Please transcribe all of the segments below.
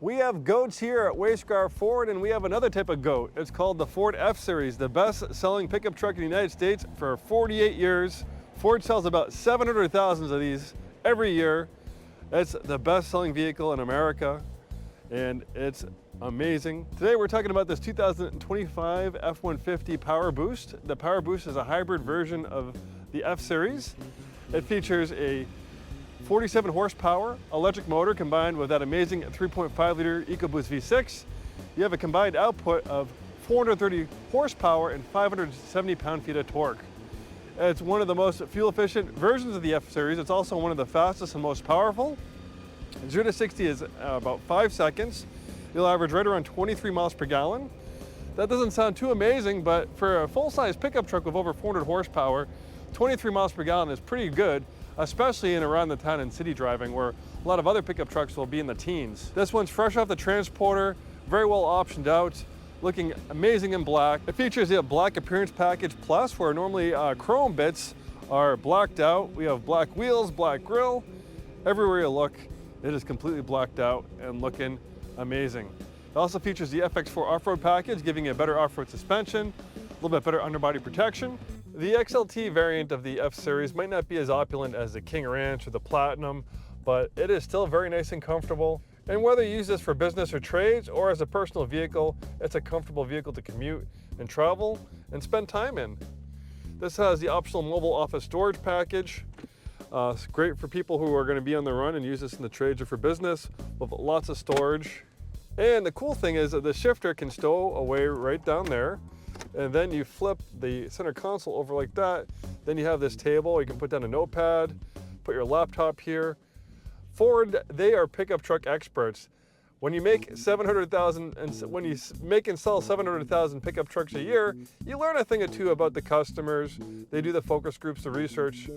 We have goats here at Way Scarff Ford, and we have another type of goat. It's called the Ford F-Series, the best-selling pickup truck in the United States for 48 years. Ford sells about 700,000 of these every year. It's the best-selling vehicle in America, and it's amazing. Today we're talking about this 2025 F-150 PowerBoost. The PowerBoost is a hybrid version of the F-Series. It features a 47 horsepower electric motor combined with that amazing 3.5 liter EcoBoost V6. You have a combined output of 430 horsepower and 570 pound-feet of torque. It's one of the most fuel-efficient versions of the F-Series. It's also one of the fastest and most powerful. 0 to 60 is about 5 seconds. You'll average right around 23 miles per gallon. That doesn't sound too amazing, but for a full-size pickup truck with over 400 horsepower, 23 miles per gallon is pretty good, especially in around the town and city driving where a lot of other pickup trucks will be in the teens. This one's fresh off the transporter, very well optioned out, looking amazing in black. It features a black appearance package plus, where normally chrome bits are blacked out. We have black wheels, black grille. Everywhere you look, it is completely blacked out and looking amazing. It also features the FX4 off-road package, giving you a better off-road suspension, a little bit better underbody protection. The XLT variant of the F-Series might not be as opulent as the King Ranch or the Platinum, but it is still very nice and comfortable. And whether you use this for business or trades or as a personal vehicle, it's a comfortable vehicle to commute and travel and spend time in. This has the optional mobile office storage package. It's great for people who are going to be on the run and use this in the trades or for business with lots of storage. And the cool thing is that the shifter can stow away right down there. And then you flip the center console over like that. Then you have this table. You can put down a notepad, put your laptop here. Ford, they are pickup truck experts. When you make 700,000 and when you make and sell 700,000 pickup trucks a year, you learn a thing or two about the customers. They do the focus groups, the research.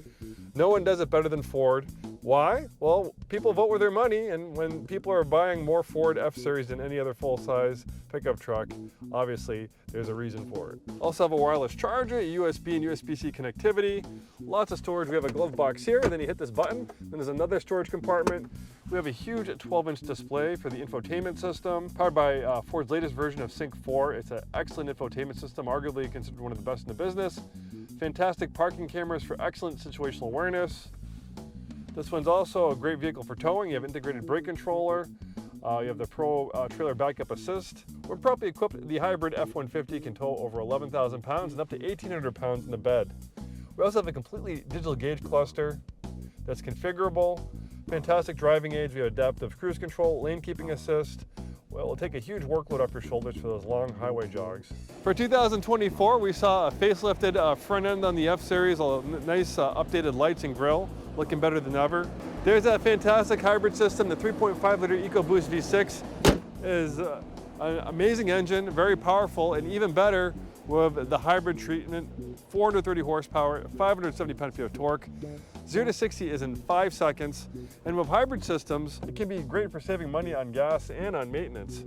No one does it better than Ford. Why? Well, people vote with their money, and when people are buying more Ford F-Series than any other full-size pickup truck, obviously there's a reason for it. Also have a wireless charger, USB and USB-C connectivity, lots of storage. We have a glove box here, and then you hit this button, then there's another storage compartment. We have a huge 12-inch display for the infotainment system, powered by Ford's latest version of Sync 4. It's an excellent infotainment system, arguably considered one of the best in the business. Fantastic parking cameras for excellent situational awareness. This one's also a great vehicle for towing. You have integrated brake controller. You have the Pro Trailer Backup Assist. We're properly equipped. The hybrid F-150 can tow over 11,000 pounds and up to 1,800 pounds in the bed. We also have a completely digital gauge cluster that's configurable. Fantastic driving aids. We have adaptive cruise control, lane keeping assist. Well, it'll take a huge workload off your shoulders for those long highway jogs. For 2024, we saw a facelifted front end on the F-Series, nice updated lights and grille, looking better than ever. There's that fantastic hybrid system. The 3.5 liter EcoBoost V6 is an amazing engine, very powerful, and even better with the hybrid treatment, 430 horsepower, 570 pound-feet of torque. 0 to 60 is in 5 seconds. And with hybrid systems, it can be great for saving money on gas and on maintenance.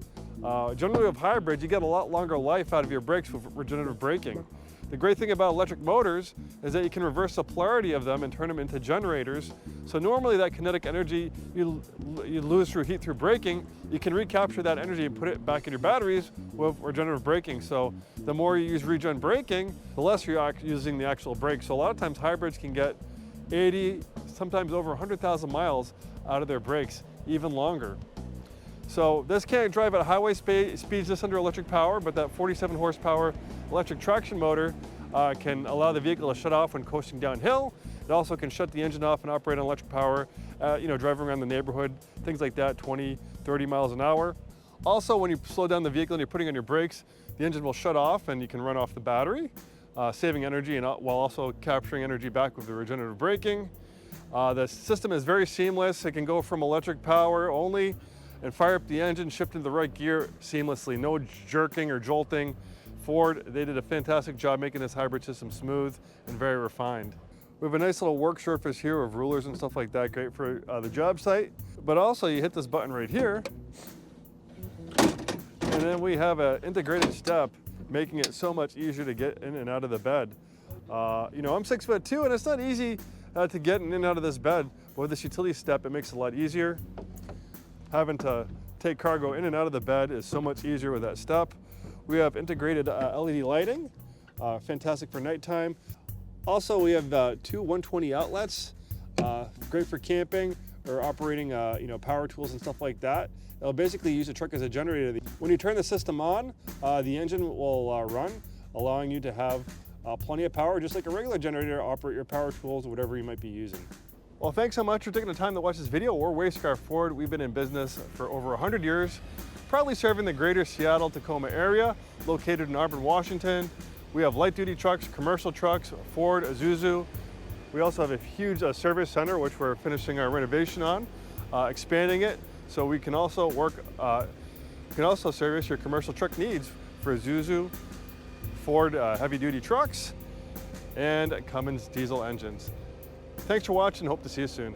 Generally with hybrids, you get a lot longer life out of your brakes with regenerative braking. The great thing about electric motors is that you can reverse the polarity of them and turn them into generators. So normally that kinetic energy you lose through heat through braking, you can recapture that energy and put it back in your batteries with regenerative braking. So the more you use regen braking, the less you're using the actual brake. So a lot of times hybrids can get 80, sometimes over 100,000 miles out of their brakes, even longer. So this can't drive at highway speeds just under electric power, but that 47 horsepower electric traction motor can allow the vehicle to shut off when coasting downhill. It also can shut the engine off and operate on electric power, driving around the neighborhood, things like that, 20, 30 miles an hour. Also, when you slow down the vehicle and you're putting on your brakes, the engine will shut off and you can run off the battery, saving energy and while also capturing energy back with the regenerative braking. The system is very seamless. It can go from electric power only and fire up the engine, shift into the right gear seamlessly. No jerking or jolting. Ford, they did a fantastic job making this hybrid system smooth and very refined. We have a nice little work surface here with rulers and stuff like that, great for the job site. But also you hit this button right here, and then we have an integrated step, making it so much easier to get in and out of the bed. I'm 6'2", and it's not easy to get in and out of this bed. But with this utility step, it makes it a lot easier. Having to take cargo in and out of the bed is so much easier with that step. We have integrated LED lighting, fantastic for nighttime. Also, we have two 120 outlets, great for camping or operating power tools and stuff like that. It'll basically use the truck as a generator. When you turn the system on, the engine will run, allowing you to have plenty of power, just like a regular generator, to operate your power tools or whatever you might be using. Well, thanks so much for taking the time to watch this video. We're Way Scarff Ford. We've been in business for over 100 years, proudly serving the greater Seattle-Tacoma area, located in Auburn, Washington. We have light-duty trucks, commercial trucks, Ford, Isuzu. We also have a huge service center, which we're finishing our renovation on, expanding it, so we can also service your commercial truck needs for Isuzu, Ford heavy-duty trucks, and Cummins diesel engines. Thanks for watching. Hope to see you soon.